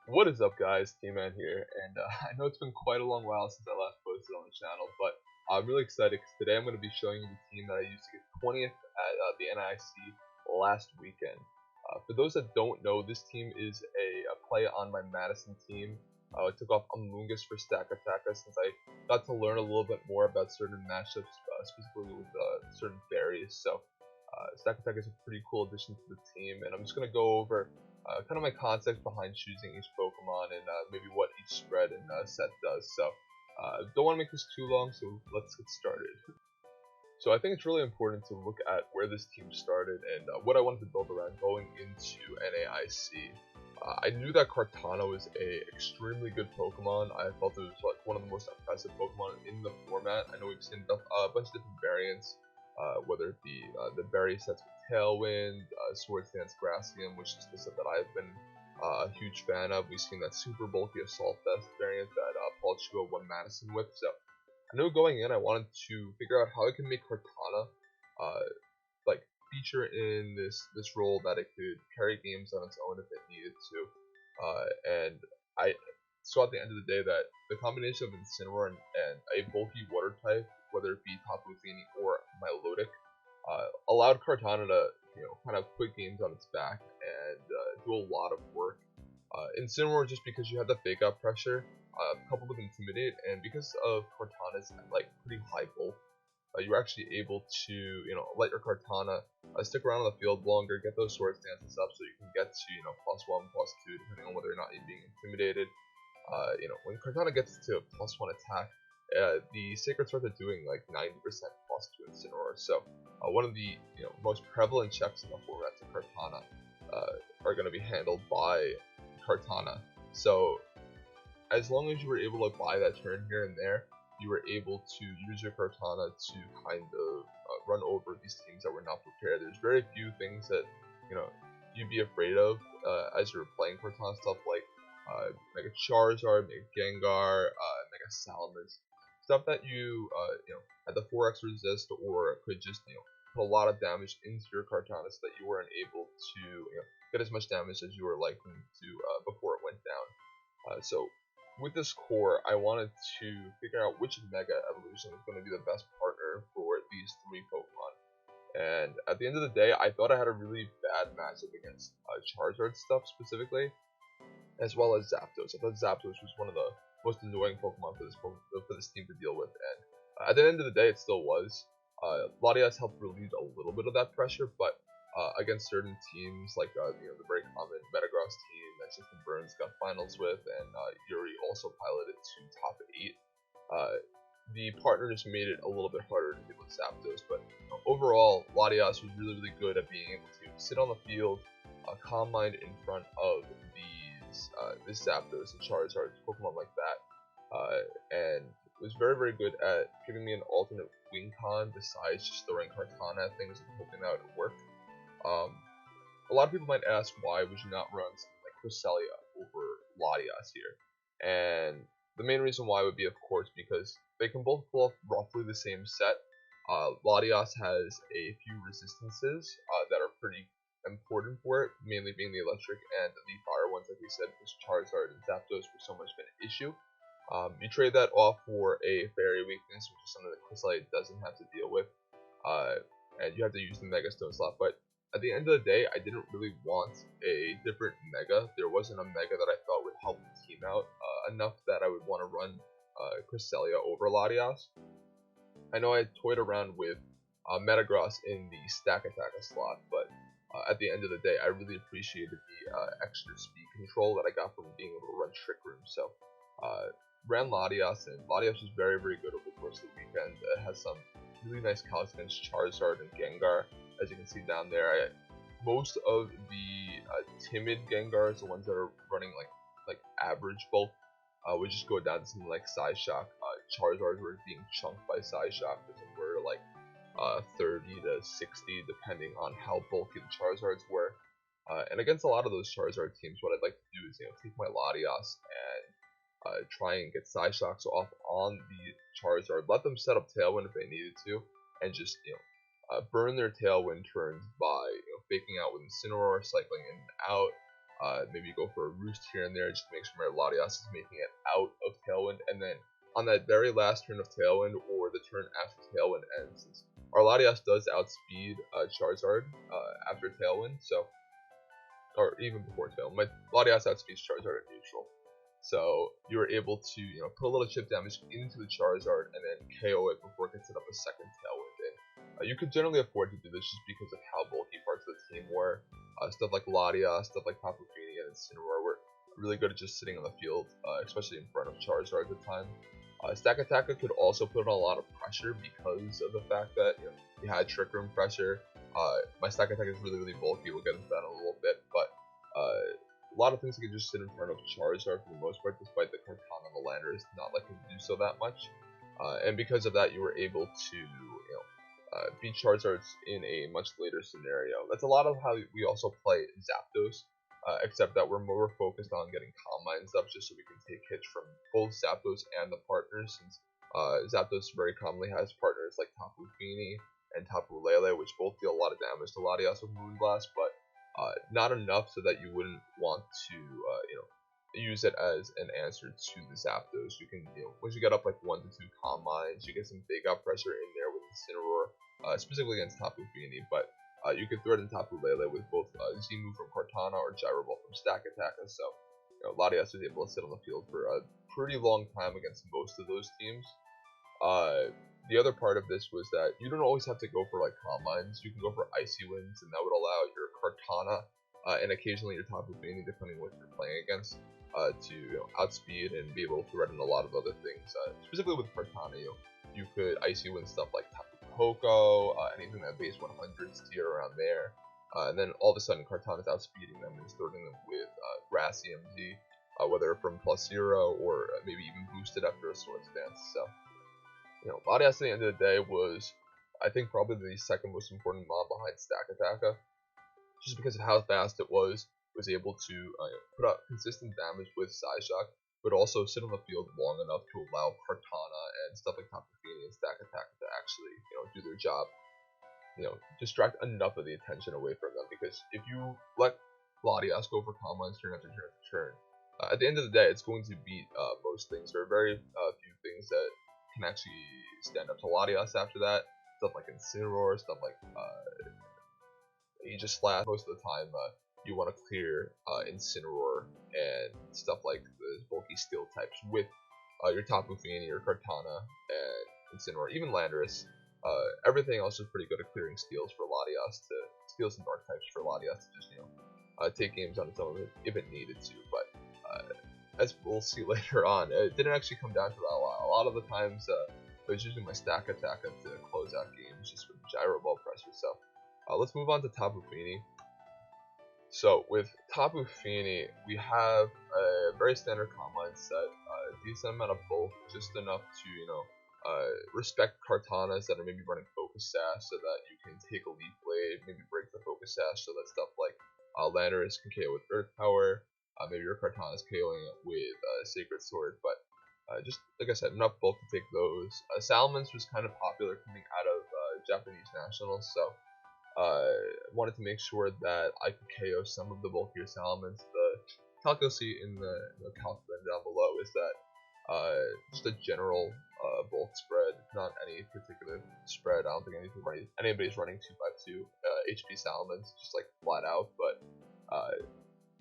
What is up, guys? T-Man here, and I know it's been quite a long while since I last posted on the channel, but I'm really excited because today I'm going to be showing you the team that I used to get 20th at the NIC last weekend. For those that don't know, this team is a play on my Madison team. I took off Amoongus for Stakatakataka since I got to learn a little bit more about certain matchups, specifically with certain berries. So Stakatakataka is a pretty cool addition to the team, and I'm just going to go over kind of my context behind choosing each Pokemon and maybe what each spread and set does. So don't want to make this too long, so let's get started. So I think it's really important to look at where this team started and what I wanted to build around going into NAIC. I knew that Kartana was a extremely good Pokemon. I felt it was like one of the most impressive Pokemon in the format. I know we've seen a bunch of different variants, whether it be the berry sets with Tailwind, Swords Dance Gracium, which is the set that I've been a huge fan of. We've seen that super bulky Assault Vest variant that Paul Chua won Madison with. So I know going in, I wanted to figure out how I can make Cortana, like feature in this role that it could carry games on its own if it needed to, and I saw at the end of the day that the combination of Incineroar and a bulky water type, whether it be Tapu Fini or Milotic, allowed Cortana to kind of put games on its back and do a lot of work. Incineroar just because you had the fake out pressure, coupled with Intimidate, and because of Cortana's like pretty high bulk, you were actually able to let your Cortana stick around on the field longer, get those sword stances up, so you can get to +1, +2, depending on whether or not you're being intimidated. When Cortana gets to +1 attack, the Sacred Swords are doing like 90% +2 Incineroar. So one of the most prevalent checks in the format to Cortana are going to be handled by Cortana. So as long as you were able to buy that turn here and there, you were able to use your Cortana to kind of run over these teams that were not prepared. There's very few things that you'd be afraid of as you're playing Cortana, stuff like Mega Charizard, Mega Gengar, Mega Salamence, stuff that you had the 4x resist or could just put a lot of damage into your Cortana so that you weren't able to get as much damage as you were likely to before it went down. So with this core, I wanted to figure out which Mega Evolution was going to be the best partner for these three Pokemon. And at the end of the day, I thought I had a really bad matchup against Charizard stuff specifically, as well as Zapdos. I thought Zapdos was one of the most annoying Pokemon for this team to deal with, and at the end of the day, it still was. Latias helped relieve a little bit of that pressure, but against certain teams like the very common Metagross team that Justin Burns got finals with, and Yuri also piloted to top 8. The partner just made it a little bit harder to deal with Zapdos, but overall, Latias was really good at being able to sit on the field, Calm Mind in front of this Zapdos and Charizard, Pokemon like that, and was very good at giving me an alternate win con besides just throwing Kartana at things and hoping that would work. A lot of people might ask why would you not run something like Cresselia over Latias here, and the main reason why would be, of course, because they can both pull off roughly the same set. Latias has a few resistances that are pretty important for it, mainly being the electric and the fire ones, like we said, because Charizard and Zapdos were so much of an issue. You trade that off for a fairy weakness, which is something that Cresselia doesn't have to deal with, and you have to use the Mega Stone slot. But at the end of the day, I didn't really want a different Mega. There wasn't a Mega that I thought would help the team out enough that I would want to run Cresselia over Latias. I know I toyed around with Metagross in the Stakatakataka slot, but at the end of the day, I really appreciated the extra speed control that I got from being able to run Trick Room. So ran Latias, and Latias was very good over the course of the weekend. It has some really nice counts against Charizard and Gengar, as you can see down there. Most of the timid Gengars, the ones that are running like average bulk, would just go down to something like Psyshock. Charizard were being chunked by Psyshock, which were like 30 to 60, depending on how bulky the Charizards were. And against a lot of those Charizard teams, what I'd like to do is take my Latias and try and get Psyshocks off on the Charizard, let them set up Tailwind if they needed to, and just burn their Tailwind turns by faking out with Incineroar, cycling in and out, Maybe go for a roost here and there just to make sure my Latias is making it out of Tailwind, and then on that very last turn of Tailwind or the turn after Tailwind ends, since our Latias does outspeed Charizard after Tailwind, so or even before Tailwind, my Latias outspeeds Charizard at neutral. So you were able to put a little chip damage into the Charizard and then KO it before it gets it up a second Tailwind. And you could generally afford to do this just because of how bulky parts of the team were. Stuff like Ladia, stuff like Tapu Fini, and Incineroar were really good at just sitting on the field, especially in front of Charizard at the time. Stakataka could also put on a lot of pressure because of the fact that you had Trick Room pressure. My Stakataka is really bulky. We'll get into that in a little bit, but a lot of things you can just sit in front of Charizard for the most part, despite the Kartana and the Landorus not liking to do so that much. And because of that, you were able to beat Charizards in a much later scenario. That's a lot of how we also play Zapdos, except that we're more focused on getting Calm Minds up just so we can take hits from both Zapdos and the partners, since Zapdos very commonly has partners like Tapu Fini and Tapu Lele, which both deal a lot of damage to Latias with Moonblast, but not enough so that you wouldn't want to use it as an answer to the Zapdos. You can once you get up like 1 to 2 Calm Minds, you get some big up pressure in there with Incineroar, specifically against Tapu Fini, but you could throw it in Tapu Lele with both Z-Move from Kartana or Gyro Ball from Stakataka. So Latias was able to sit on the field for a pretty long time against most of those teams. The other part of this was that you don't always have to go for like Calm Minds. You can go for Icy Winds, and that would allow your Kartana and occasionally your Tapu Fini, depending on what you're playing against, to outspeed and be able to threaten a lot of other things. Specifically with Kartana, you could Icy Wind stuff like Tapu Koko, anything that base 100s tier around there, and then all of a sudden Kartana's outspeeding them and threatening them with Grass EMZ, whether from +0 or maybe even boosted after a Swords Dance. So Latias at the end of the day was, I think, probably the second most important mob behind Stakataka, just because of how fast it was able to put out consistent damage with Psyshock, but also sit on the field long enough to allow Kartana and stuff like Tapu Fini and Stakataka to actually do their job, distract enough of the attention away from them. Because if you let Latias go for Calm Minds turn after turn after turn, at the end of the day, it's going to beat most things. There are very few things that can actually stand up to Latias after that. Stuff like Incineroar, stuff like Aegis Slash. Most of the time, you want to clear Incineroar and stuff like the bulky steel types with your Tapu Fini, your Kartana, and Incineroar, even Landorus. Everything else is pretty good at clearing steals for Latias steals and dark types for Latias to just take games on its own if it needed to. But as we'll see later on, it didn't actually come down to that a lot. A lot of the times, I was using my Stakataka to close out games just with Gyro Ball pressure. So let's move on to Tapu Fini. So with Tapu Fini, we have a very standard Calm Mind set, a decent amount of bulk, just enough to respect Kartanas that are maybe running Focus Sash so that you can take a Leaf Blade, maybe break the Focus Sash so that stuff like Landorus can KO with Earth Power. Maybe your Kartana is KOing it with Sacred Sword, but just like I said, enough bulk to take those. Salamence was kind of popular coming out of Japanese Nationals, so wanted to make sure that I could KO some of the bulkier Salamence. The calc you'll see in the calc down below is that just a general bulk spread, not any particular spread. I don't think anybody's running 252 HP Salamence just like flat out, but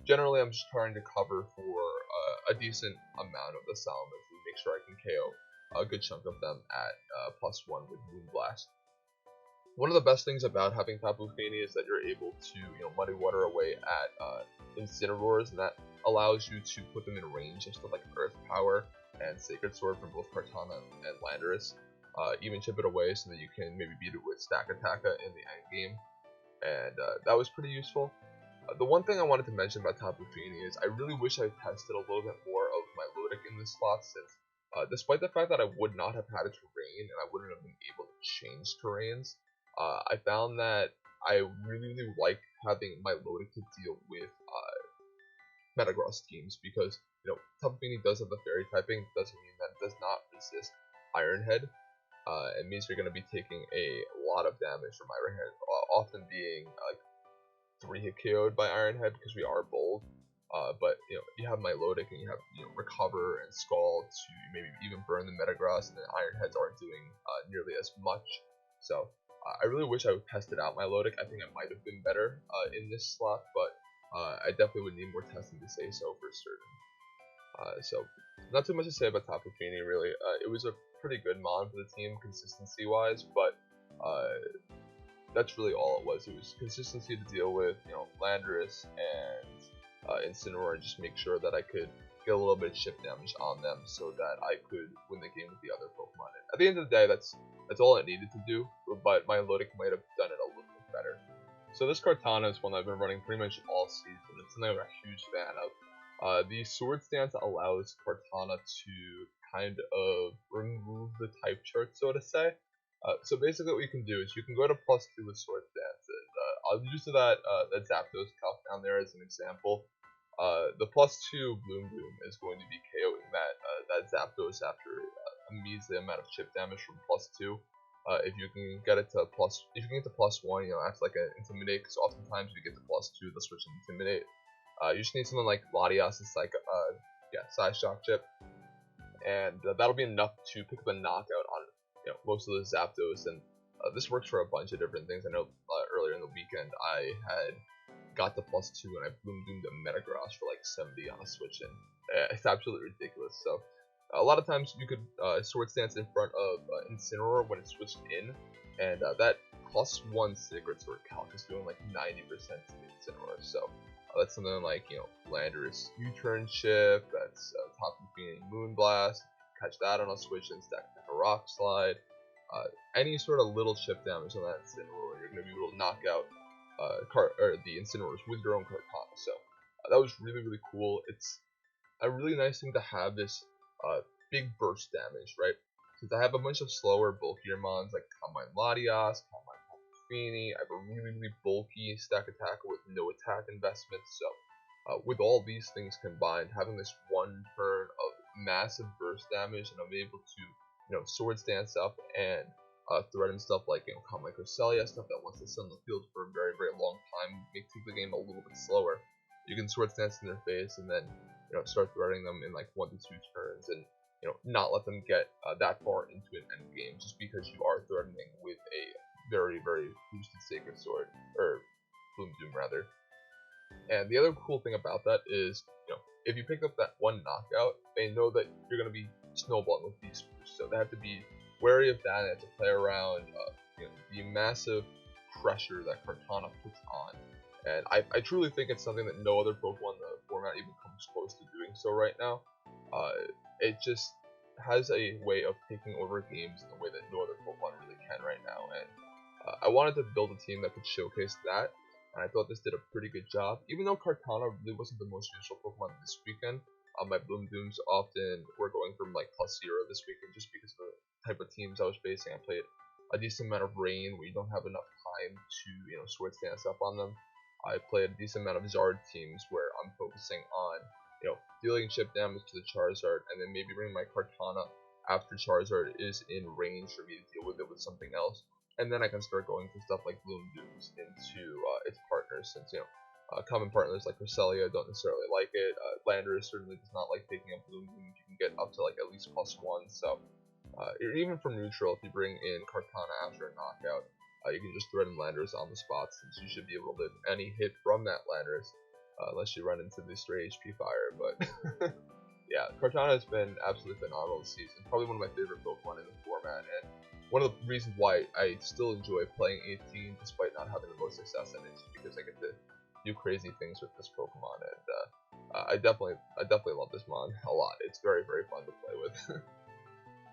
generally, I'm just trying to cover for a decent amount of the Salamence and make sure I can KO a good chunk of them at +1 with Moonblast. One of the best things about having Tapu Fini is that you're able to muddy water away at Incineroars, and that allows you to put them in range of stuff like Earth Power and Sacred Sword from both Kartana and Landorus. Even chip it away so that you can maybe beat it with Stakataka in the end game, and that was pretty useful. The one thing I wanted to mention about Tapu Fini is I really wish I tested a little bit more of my Lodic in this slot, since despite the fact that I would not have had a terrain and I wouldn't have been able to change terrains, I found that I really like having my Lodic to deal with Metagross teams, because Tapu Fini does have the Fairy typing. Doesn't mean that it does not resist Iron Head. It means you're going to be taking a lot of damage from Iron Head, often being 3-hit KO'd by Iron Head because we are bold. But you have Milotic and you have Recover and Scald to maybe even burn the Metagross, and then Iron Heads aren't doing nearly as much. So I really wish I would tested out Milotic. I think I might have been better in this slot, but I definitely would need more testing to say so for certain. So not too much to say about Tapu Fini really. It was a pretty good mon for the team consistency wise, but that's really all it was. It was consistency to deal with, Landorus and Incineroar, and just make sure that I could get a little bit of chip damage on them so that I could win the game with the other Pokemon. And at the end of the day, that's all it needed to do, but my Milotic might have done it a little bit better. So this Kartana is one I've been running pretty much all season. It's something I'm a huge fan of. The Sword Stance allows Kartana to kind of remove the type chart, so to say. So basically what you can do is you can go to +2 with Sword Stance, and I'll use that Zapdos Cuff down there as an example. The +2 Bloom Bloom is going to be KOing that Zapdos after a measly amount of chip damage from +2. If you can get it to if you can get to +1, after like an Intimidate, because oftentimes you get to +2, they'll switch to Intimidate. You just need something like Latias's Side Shock Chip, and that'll be enough to pick up a knockout on most of the Zapdos, and this works for a bunch of different things. I know earlier in the weekend I had got the +2 and I Bloom Doomed a Metagross for like 70 on a switch, and it's absolutely ridiculous. So a lot of times you could Sword Stance in front of Incineroar when it's switched in, and that +1 Sacred Sword calc is doing like 90% to the Incineroar. So that's something like Landorus U-turn shift, that's Tapu Fini Moonblast. Catch that on a switch and stack a Rock Slide. Any sort of little chip damage on that Incineroar, you're going to be able to knock out the Incineroars with your own Kartana. So that was really, really cool. It's a really nice thing to have this big burst damage, right? Since I have a bunch of slower, bulkier mons like Combine Latias, Combine Tapu Fini, I have a really, really bulky Stakatakataka with no attack investment. So with all these things combined, having this one turn of massive burst damage, and I'm able to Sword Stance up and threaten stuff like Combine Cresselia, stuff that wants to sit on the field for a very, very long time, make the game a little bit slower. You can Sword Stance in their face and then start threatening them in like 1 to 2 turns, and not let them get that far into an end game just because you are threatening with a very, very boosted Sacred Sword, or Bloom Doom rather. And the other cool thing about that is, if you pick up that one knockout, they know that you're going to be snowballing with these boosts, so they have to be wary of that. They have to play around the massive pressure that Kartana puts on. And I truly think it's something that no other Pokemon in the format even comes close to doing so right now. It just has a way of taking over games in a way that no other Pokemon really can right now. And I wanted to build a team that could showcase that, and I thought this did a pretty good job. Even though Kartana really wasn't the most useful Pokemon this weekend, my Bloom Dooms often were going from like +0 this weekend just because of the type of teams I was facing. I played a decent amount of Rain where you don't have enough time to Sword Stance up on them. I played a decent amount of Zard teams where I'm focusing on dealing chip damage to the Charizard, and then maybe bringing my Kartana after Charizard is in range for me to deal with it with something else. And then I can start going for stuff like Bloom Dooms into its partners, since common partners like Cresselia don't necessarily like it. Landorus certainly does not like taking up Bloom Doom if you can get up to like at least +1. So even from neutral, if you bring in Kartana after a knockout, you can just threaten Landorus on the spot, since you should be able to live any hit from that Landorus, unless you run into the stray HP fire. But yeah, Kartana has been absolutely phenomenal this season. Probably one of my favorite Pokemon in the format, and one of the reasons why I still enjoy playing 18 despite not having the most success in it is because I get to do crazy things with this Pokemon, and I definitely love this mon a lot. It's very, very fun to play with.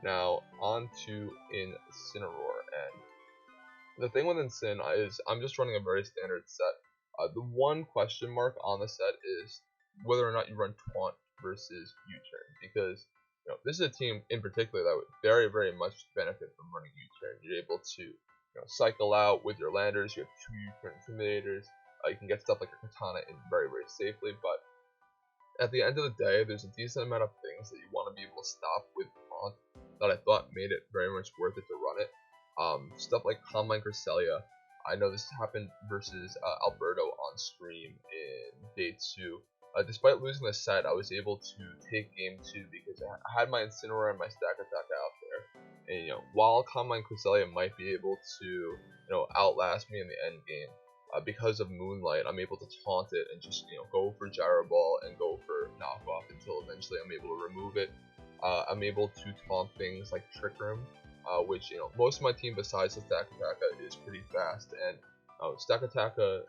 Now on to Incineroar, and the thing with Incin is I'm just running a very standard set. The one question mark on the set is whether or not you run Taunt versus U-turn, because this is a team in particular that would very, very much benefit from running U-turn. You're able to cycle out with your Landers. You have 2 U-turn Intimidators. You can get stuff like a Katana in very, very safely, but at the end of the day, there's a decent amount of things that you want to be able to stop with Taunt that I thought made it very much worth it to run it. Stuff like Combine Cresselia. I know this happened versus Alberto on stream in day 2. Despite losing the set, I was able to take game 2 because I had my Incineroar and my Stakataka out there. And while Combine Cresselia might be able to outlast me in the end game, because of Moonlight, I'm able to taunt it and just go for Gyro Ball and go for knockoff until eventually I'm able to remove it. I'm able to taunt things like Trick Room, which most of my team besides the Stakataka is pretty fast, and Stakataka,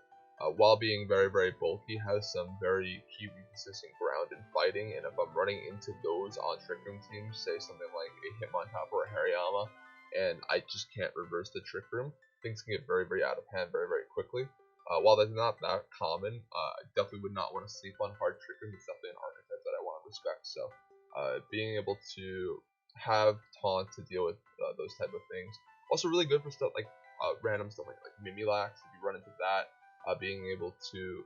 while being very very bulky, has some very key weaknesses in ground and fighting, and if I'm running into those on Trick Room teams, say something like a Hitmontop or a Hariyama, and I just can't reverse the Trick Room, things can get very very out of hand very very quickly. While that's not that common, I definitely would not want to sleep on hard Trick Room. It's definitely an archetype that I want to respect, so being able to have taunt to deal with those type of things. Also really good for stuff like random stuff like Mimilax, if you run into that, being able to,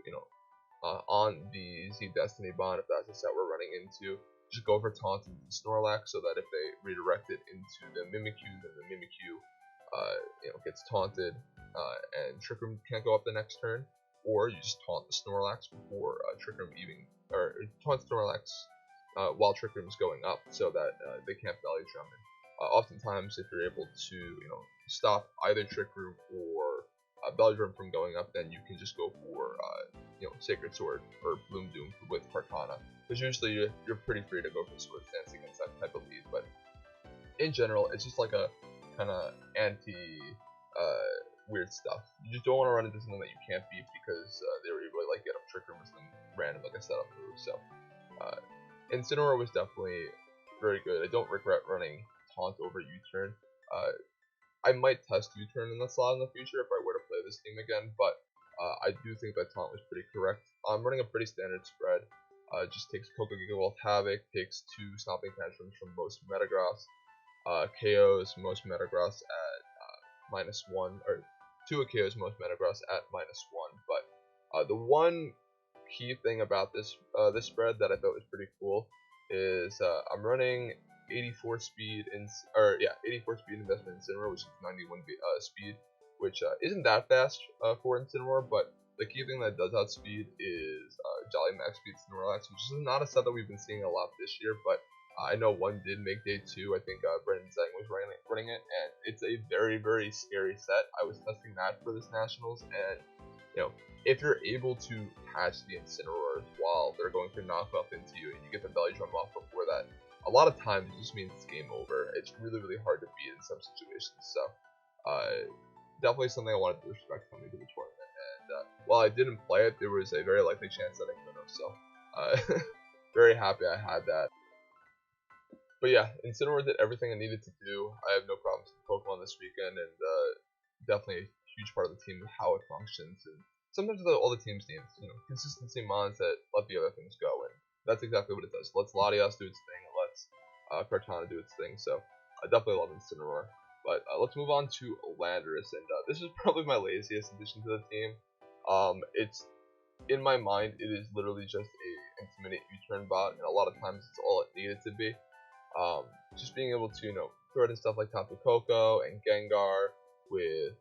on the Z Destiny bond, if that's the set we're running into, just go for taunt into Snorlax so that if they redirect it into the Mimikyu, then the Mimikyu gets taunted, and Trick Room can't go up the next turn, or you just taunt the Snorlax before Trick Room even, or taunt Snorlax while Trick Room is going up, so that they can't Belly Drum. And oftentimes, if you're able to stop either Trick Room or Belly Drum from going up, then you can just go for Sacred Sword or Bloom Doom with Kartana, because usually you're pretty free to go for Sword Stance against that type of lead. But in general, it's just like a kind of anti weird stuff. You just don't want to run into something that you can't beat because they were able to get up Trick Room with some random like a setup move. So Incineroar was definitely very good. I don't regret running Taunt over U-Turn. I might test U-Turn in the slot in the future if I were to play this team again, but I do think that Taunt was pretty correct. I'm running a pretty standard spread. Just takes Coco Gigabolt Havoc, takes 2 Stomping Tantrums from most Metagross, KOs most Metagross at -1, or 2 of KOs most Metagross at -1. But the one key thing about this spread that I thought was pretty cool is I'm running 84 speed 84 speed investment Incineroar, which is 91 speed, which isn't that fast for Incineroar, but the key thing that does outspeed is Jolly Max Speed Snorlax, which is not a set that we've been seeing a lot this year, but I know one did make day 2. I think Brendan Zhang was running it, and it's a very very scary set. I was testing that for this Nationals, and if you're able to catch the Incineroars while they're going to knock up into you and you get the Belly Drum off before that, a lot of times it just means it's game over. It's really really hard to beat in some situations, so definitely something I wanted to respect coming to the tournament. And while I didn't play it, there was a very likely chance that I could have, so very happy I had that. But yeah, Incineroar did everything I needed to do. I have no problems with Pokemon this weekend, and definitely a huge part of the team, how it functions. And sometimes all the teams need consistency mons that let the other things go, and that's exactly what it does. It lets Latias do its thing, it lets Kartana do its thing, so I definitely love Incineroar. But let's move on to Landorus, and this is probably my laziest addition to the team. It's, in my mind, it is literally just a Intimidate U-Turn bot, and a lot of times it's all it needed to be. Just being able to throw it in stuff like Tapu Koko and Gengar with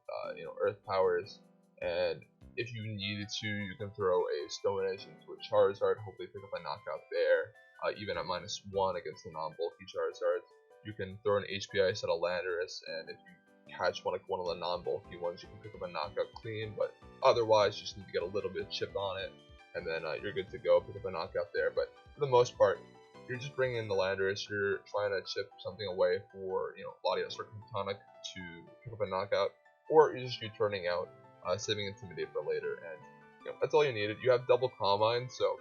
Earth powers, and if you needed to, you can throw a Stone Edge into a Charizard, hopefully pick up a knockout there, even at -1 against the non-bulky Charizards. You can throw an HP Ice at a Landorus, and if you catch one of the non-bulky ones, you can pick up a knockout clean, but otherwise you just need to get a little bit of chip on it, and then you're good to go, pick up a knockout there. But for the most part, you're just bringing in the Landorus, you're trying to chip something away for, Latias or Kartana to pick up a knockout, or you're just turning out, saving Intimidate for later, and that's all you needed. You have double Calm Mind, so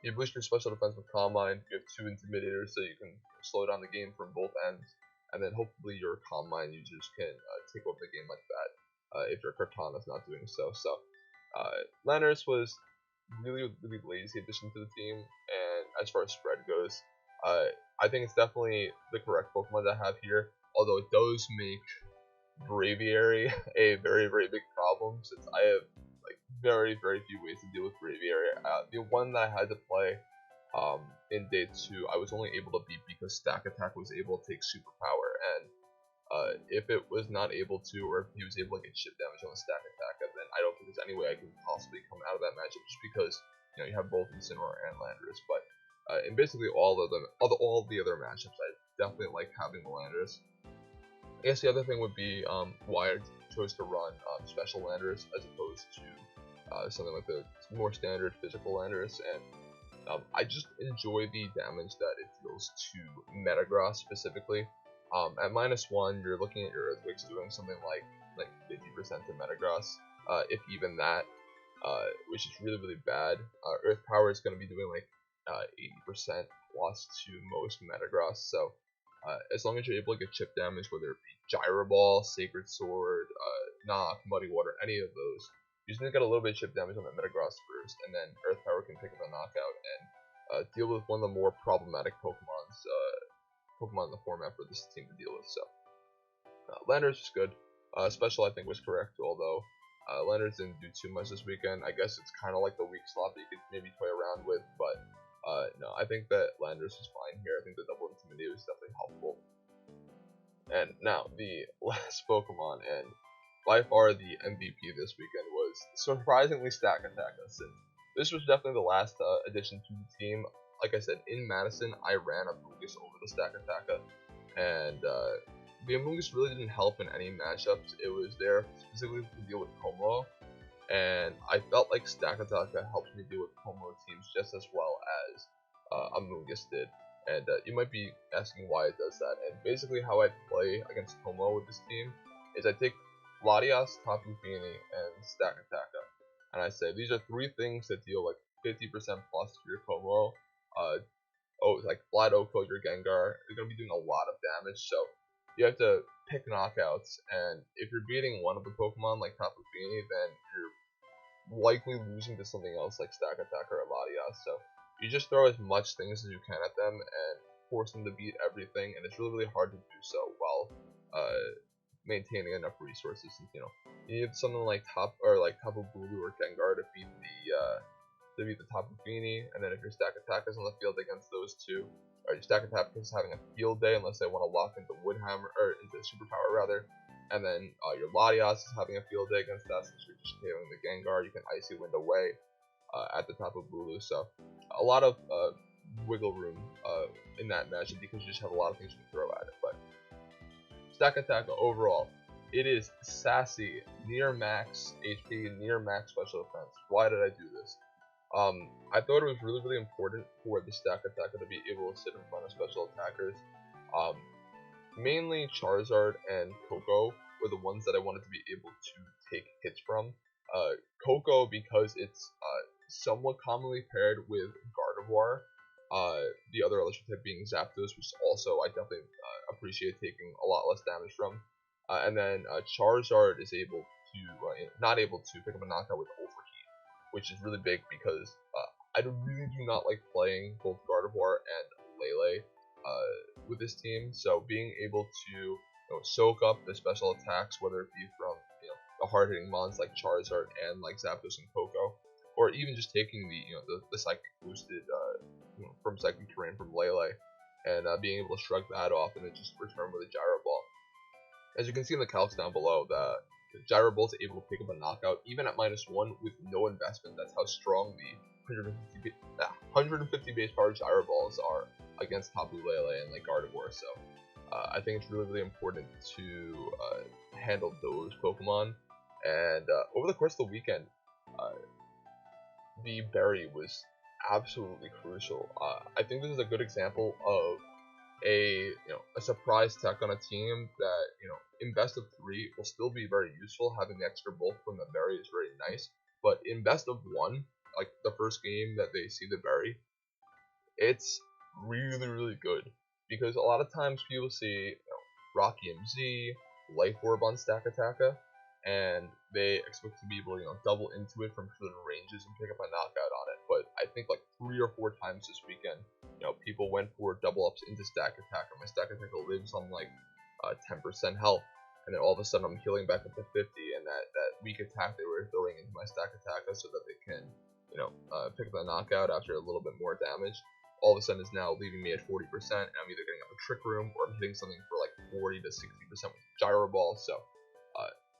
you boost your special defense with Calm Mind, you have 2 Intimidators, so you can slow down the game from both ends, and then hopefully your Calm Mind users can take over the game like that, if your Kartana's not doing so. So, Landorus was really lazy addition to the team, and as far as spread goes, I think it's definitely the correct Pokemon to have here, although it does make Braviary a very very big problem, since I have very few ways to deal with Braviary. The one that I had to play in day 2, I was only able to beat because Stakatak was able to take Superpower, and if it was not able to, or if he was able to get chip damage on the Stakatak, then I don't think there's any way I can possibly come out of that matchup, just because you have both Incineroar and Landorus, but in basically all of the other matchups, I definitely like having the Landorus. I guess the other thing would be why I chose to run special Landorus as opposed to something like the more standard physical Landorus, and I just enjoy the damage that it deals to Metagross specifically. At -1, you're looking at your Earthquakes doing something like 50% to Metagross, if even that, which is really bad. Earth Power is going to be doing like 80% plus to most Metagross, so as long as you're able to get chip damage, whether it be Gyro Ball, Sacred Sword, Knock, Muddy Water, any of those, you just need to get a little bit of chip damage on that Metagross first, and then Earth Power can pick up a knockout and deal with one of the more problematic Pokemon in the format for this team to deal with. So Landorus is good. Special I think was correct, although Landorus didn't do too much this weekend. I guess it's kind of like the weak slot that you could maybe toy around with, but no, I think that Landorus is fine here. I think the double Intimidate was definitely helpful. And now, the last Pokemon, and by far the MVP this weekend, was surprisingly Stakatakataka. Since this was definitely the last addition to the team. Like I said, in Madison, I ran Amoonguss over the Stakatakataka, and the Amoonguss really didn't help in any matchups. It was there specifically to deal with Como, and I felt like Stakatakataka helped me deal with Como teams just as well as Amoonguss did. And you might be asking why it does that. And basically how I play against Como with this team is I take Latias, Tapu Fini, and Stakatakataka, and I say these are three things that deal like 50% plus to your Como. Like Flat Oko, your Gengar, you're going to be doing a lot of damage, so you have to pick knockouts, and if you're beating one of the Pokemon like Tapu Fini, then you're likely losing to something else like Stakatakataka or Latias, so you just throw as much things as you can at them and force them to beat everything, and it's really hard to do so while maintaining enough resources. Since, you need something like Tapu Bulu or Gengar to beat the Tapu Fini, and then if your Stakatakataka's on the field against those two, or your Stakatakataka is having a field day unless they want to lock into Woodhammer or into Superpower rather, and then your Latias is having a field day against that since you're just KOing the Gengar, you can Icy Wind away at the Tapu Bulu, so a lot of wiggle room in that matchup because you just have a lot of things you can throw at it. But Stakatakataka overall, it is sassy, near max HP, near max special defense. Why did I do this? I thought it was really important for the Stakatakataka to be able to sit in front of special attackers. Mainly Charizard and Koko were the ones that I wanted to be able to take hits from. Koko because it's somewhat commonly paired with Gardevoir, the other electric type being Zapdos, which also I definitely appreciate taking a lot less damage from. And then Charizard is able to, not able to pick up a knockout with Overheat, which is really big because I really do not like playing both Gardevoir and Lele with this team. So being able to soak up the special attacks, whether it be from the hard-hitting mons like Charizard and like Zapdos and Koko, or even just taking the psychic boosted from Psychic Terrain from Lele, and being able to shrug that off and then just return with a Gyro Ball. As you can see in the calcs down below, the Gyro Ball is able to pick up a knockout even at -1 with no investment. That's how strong the 150 base power Gyro Balls are against Tapu Lele and like Gardevoir. So I think it's really important to handle those Pokemon. And over the course of the weekend, the Berry was absolutely crucial. I think this is a good example of a surprise tech on a team that in best of 3 will still be very useful. Having the extra bulk from the Berry is very nice, but in best of 1, like the first game that they see the Berry, it's really good because a lot of times people see Rocky MZ, Life Orb on Stakatakataka, and they expect to be able to double into it from certain ranges and pick up a knockout on it. But I think like 3 or 4 times this weekend, people went for double ups into Stakatakataka. My Stakatakataka lives on like 10% health, and then all of a sudden I'm healing back up to 50, and that weak attack they were throwing into my Stakatakataka so that they can pick up a knockout after a little bit more damage, all of a sudden is now leaving me at 40%, and I'm either getting out of Trick Room or I'm hitting something for like 40 to 60% with Gyro Ball. So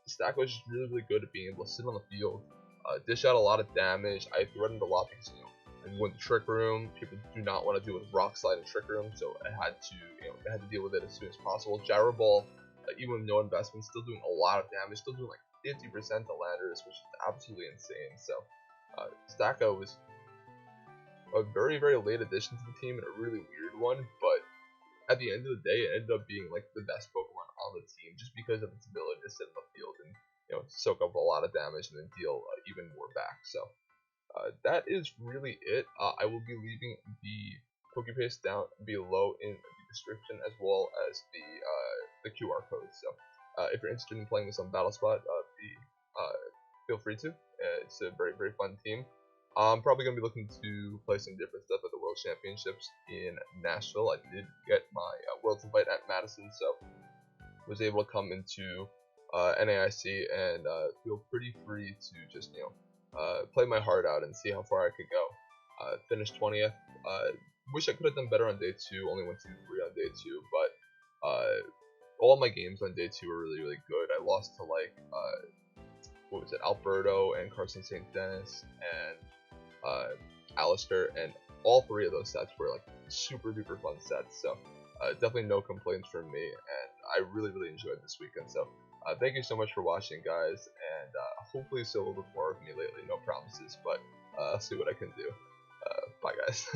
Stack was just really good at being able to sit on the field, dish out a lot of damage. I threatened a lot because I went to Trick Room. People do not want to deal with Rock Slide and Trick Room, so I had to deal with it as soon as possible. Gyro Ball, even with no investment, still doing a lot of damage, still doing like 50% to landers, which is absolutely insane. So Staka was a very, very late addition to the team and a really weird one, but at the end of the day, it ended up being like the best Pokemon on the team just because of its ability to sit in the field and soak up a lot of damage and then deal even more back. So that is really it. I will be leaving the Pokepaste down below in the description as well as the QR code. So if you're interested in playing this on BattleSpot, feel free to. It's a very, very fun team. I'm probably going to be looking to play some different stuff at the World Championships in Nashville. I did get my Worlds invite at Madison, so was able to come into NAIC and feel pretty free to just play my heart out and see how far I could go. Finished 20th. Wish I could have done better on day 2. Only went 2-3 on day 2, but all my games on day 2 were really, really good. I lost to like what was it, Alberto and Carson St. Dennis and Alistair, and all 3 of those sets were like super duper fun sets. So definitely no complaints from me, and I really, really enjoyed this weekend. So thank you so much for watching, guys, and hopefully see a little bit more of me lately. No promises, but I'll see what I can do. Bye, guys.